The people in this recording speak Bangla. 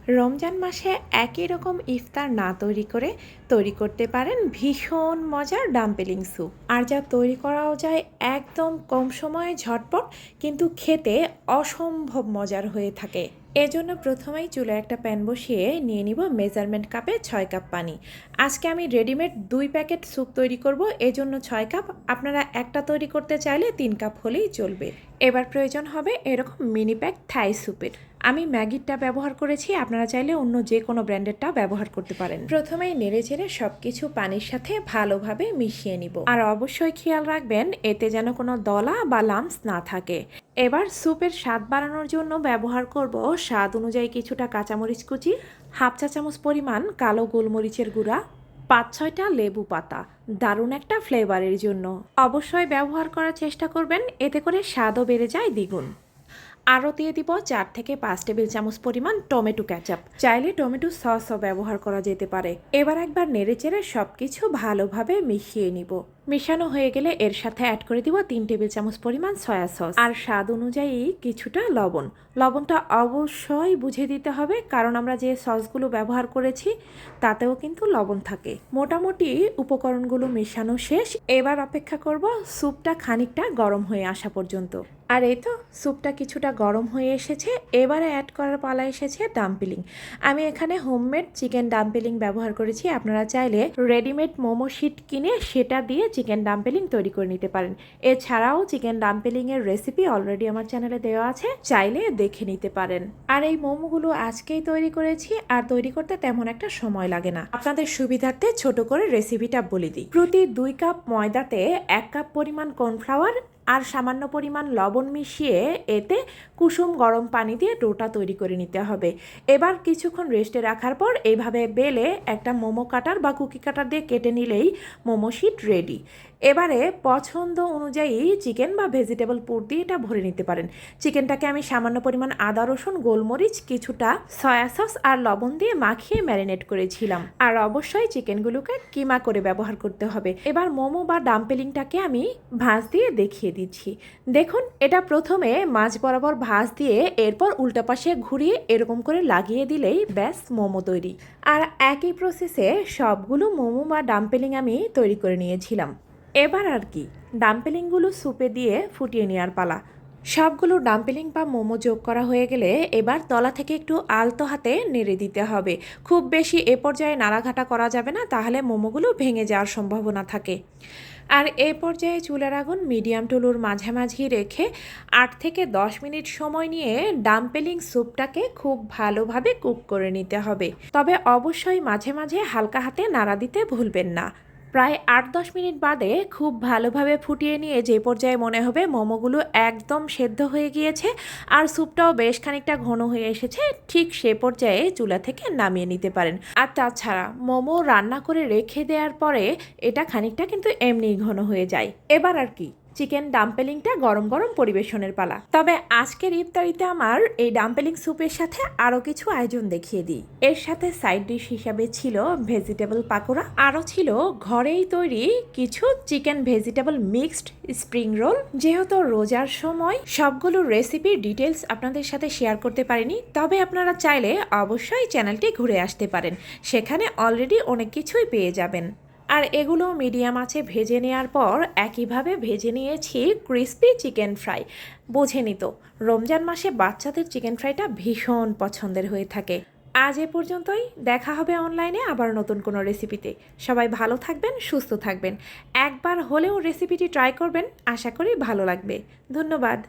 রমজান মাসে একই রকম ইফতার না তৈরি করতে পারেন ভীষণ মজার ডাম্পলিং স্যুপ। আর যা তৈরি করাও যায় একদম কম সময়ে ঝটপট, কিন্তু খেতে অসম্ভব মজার হয়ে থাকে। এজন্য প্রথমেই চুলায় একটা প্যান বসিয়ে নিয়ে নিব মেজারমেন্ট কাপে 6 কাপ পানি। আজকে আমি রেডিমেড 2 প্যাকেট স্যুপ তৈরি করব, এজন্য 6 কাপ। আপনারা একটা তৈরি করতে চাইলে 3 কাপ হলেই চলবে। এবার প্রয়োজন হবে এরকম মিনি প্যাক থাই স্যুপের। আমি ম্যাগিরটা ব্যবহার করেছি, আপনারা চাইলে অন্য যে কোনো ব্র্যান্ডেরটা ব্যবহার করতে পারেন। প্রথমেই নেড়েচেড়ে সব কিছু পানির সাথে ভালোভাবে মিশিয়ে নিব। আর অবশ্যই খেয়াল রাখবেন এতে যেন কোনো দলা বা লাম্পস না থাকে। এবার স্যুপের স্বাদ বাড়ানোর জন্য ব্যবহার করব স্বাদ অনুযায়ী কিছুটা কাঁচামরিচ কুচি, হাফ চা চামচ পরিমাণ কালো গোলমরিচের গুঁড়া, 5-6টা লেবু পাতা, দারুণ একটা ফ্লেভারের জন্য। অবশ্যই ব্যবহার করার চেষ্টা করবেন, এতে করে স্বাদও বেড়ে যায় দ্বিগুণ। আরও দিয়ে দিব 4 থেকে 5 টেবিল চামচ পরিমাণ টমেটো ক্যাচাপ, চাইলে টমেটো সসও ব্যবহার করা যেতে পারে। এবার একবার নেড়েচেড়ে সব কিছু ভালোভাবে মিশিয়ে নিব। মেশানো হয়ে গেলে এর সাথে অ্যাড করে দিব 3 টেবিল চামচ পরিমাণ সয়া সস আর স্বাদ অনুযায়ী কিছুটা লবণ। লবণটা অবশ্যই বুঝে দিতে হবে, কারণ আমরা যে সসগুলো ব্যবহার করেছি তাতেও কিন্তু লবণ থাকে। মোটামুটি উপকরণগুলো মেশানো শেষ। এবার অপেক্ষা করব স্যুপটা খানিকটা গরম হয়ে আসা পর্যন্ত। আর এই তো স্যুপটা কিছুটা গরম হয়ে এসেছে। এবারে অ্যাড করার পালা এসেছে ডাম্পলিং। আমি এখানে হোমমেড চিকেন ডাম্পলিং ব্যবহার করেছি। আপনারা চাইলে রেডিমেড মোমো শিট কিনে সেটা দিয়ে চিকেন ডাম্পলিং তৈরি করে নিতে পারেন। এছাড়াও চিকেন ডাম্পলিংয়ের রেসিপি অলরেডি আমার চ্যানেলে দেওয়া আছে, চাইলে দেখে নিতে পারেন। আর এই মোমোগুলো আজকেই তৈরি করেছি, আর তৈরি করতে তেমন একটা সময় লাগে না। আপনাদের সুবিধার্থে ছোট করে রেসিপিটা বলে দিই। প্রতি 2 কাপ ময়দাতে 1 কাপ পরিমাণ কর্নফ্লাওয়ার আর সামান্য পরিমাণ লবণ মিশিয়ে এতে কুসুম গরম পানি দিয়ে ডোটা তৈরি করে নিতে হবে। এবার কিছুক্ষণ রেস্টে রাখার পর এইভাবে বেলে একটা মোমো কাটার বা কুকি কাটার দিয়ে কেটে নিলেই মোমো শিট রেডি। এবারে পছন্দ অনুযায়ী চিকেন বা ভেজিটেবল পুর দিয়ে এটা ভরে নিতে পারেন। চিকেনটাকে আমি সামান্য পরিমাণ আদা রসুন গোলমরিচ কিছুটা সয়া সস আর লবণ দিয়ে মাখিয়ে ম্যারিনেট করেছিলাম। আর অবশ্যই চিকেনগুলোকে কিমা করে ব্যবহার করতে হবে। এবার মোমো বা ডাম্পলিংটাকে আমি ভাঁজ দিয়ে দেখিয়ে দিচ্ছি। দেখুন, এটা প্রথমে মাছ বরাবর ভাঁজ দিয়ে এরপর উল্টা পাশে ঘুরিয়ে এরকম করে লাগিয়ে দিলেই ব্যাস মোমো তৈরি। আর একই প্রসেসে সবগুলো মোমো বা ডাম্পলিং আমি তৈরি করে নিয়েছিলাম। এবার আর কি, ডাম্পলিংগুলো স্যুপে দিয়ে ফুটিয়ে নেওয়ার পালা। সবগুলো ডাম্পলিং বা মোমো যোগ করা হয়ে গেলে এবার তলা থেকে একটু আলতো হাতে নেড়ে দিতে হবে। খুব বেশি এ পর্যায়ে নাড়াঘাটা করা যাবে না, তাহলে মোমোগুলো ভেঙে যাওয়ার সম্ভাবনা থাকে। আর এই পর্যায়ে চুলার আগুন মিডিয়াম টু লোর মাঝামাঝি রেখে 8 থেকে 10 মিনিট সময় নিয়ে ডাম্পলিং স্যুপটাকে খুব ভালোভাবে কুক করে নিতে হবে। তবে অবশ্যই মাঝে মাঝে হালকা হাতে নাড়া দিতে ভুলবেন না। প্রায় 8-10 মিনিট বাদে খুব ভালোভাবে ফুটিয়ে নিয়ে যে পর্যায়ে মনে হবে মোমোগুলো একদম সেদ্ধ হয়ে গিয়েছে আর স্যুপটাও বেশ খানিকটা ঘন হয়ে এসেছে, ঠিক সে পর্যায়ে চুলা থেকে নামিয়ে নিতে পারেন। আর তাছাড়া মোমো রান্না করে রেখে দেওয়ার পরে এটা খানিকটা কিন্তু এমনিই ঘন হয়ে যায়। এবার আর কি, চিকেন ডাম্পলিংটা গরম গরম পরিবেশনের পালা। তবে আজকের ইফতারিতে আমার এই ডাম্পলিং স্যুপের সাথে আরও কিছু আয়োজন দেখিয়ে দিই। এর সাথে সাইড ডিশ হিসাবে ছিল ভেজিটেবল পাকোড়া, আরও ছিল ঘরেই তৈরি কিছু chicken vegetable mixed spring roll. যেহেতু রোজার সময় সবগুলো রেসিপির ডিটেলস আপনাদের সাথে শেয়ার করতে পারিনি, তবে আপনারা চাইলে অবশ্যই চ্যানেলটি ঘুরে আসতে পারেন, সেখানে অলরেডি অনেক কিছুই পেয়ে যাবেন। আর এগুলো মিডিয়াম আঁচে ভেজে নেওয়ার পর একইভাবে ভেজে নিয়েছি ক্রিস্পি চিকেন ফ্রাই। বোঝেনি তো, রমজান মাসে বাচ্চাদের চিকেন ফ্রাইটা ভীষণ পছন্দের হয়ে থাকে। আজ এ পর্যন্তই, দেখা হবে অনলাইনে আবার নতুন কোনো রেসিপিতে। সবাই ভালো থাকবেন, সুস্থ থাকবেন। একবার হলেও রেসিপিটি ট্রাই করবেন, আশা করি ভালো লাগবে। ধন্যবাদ।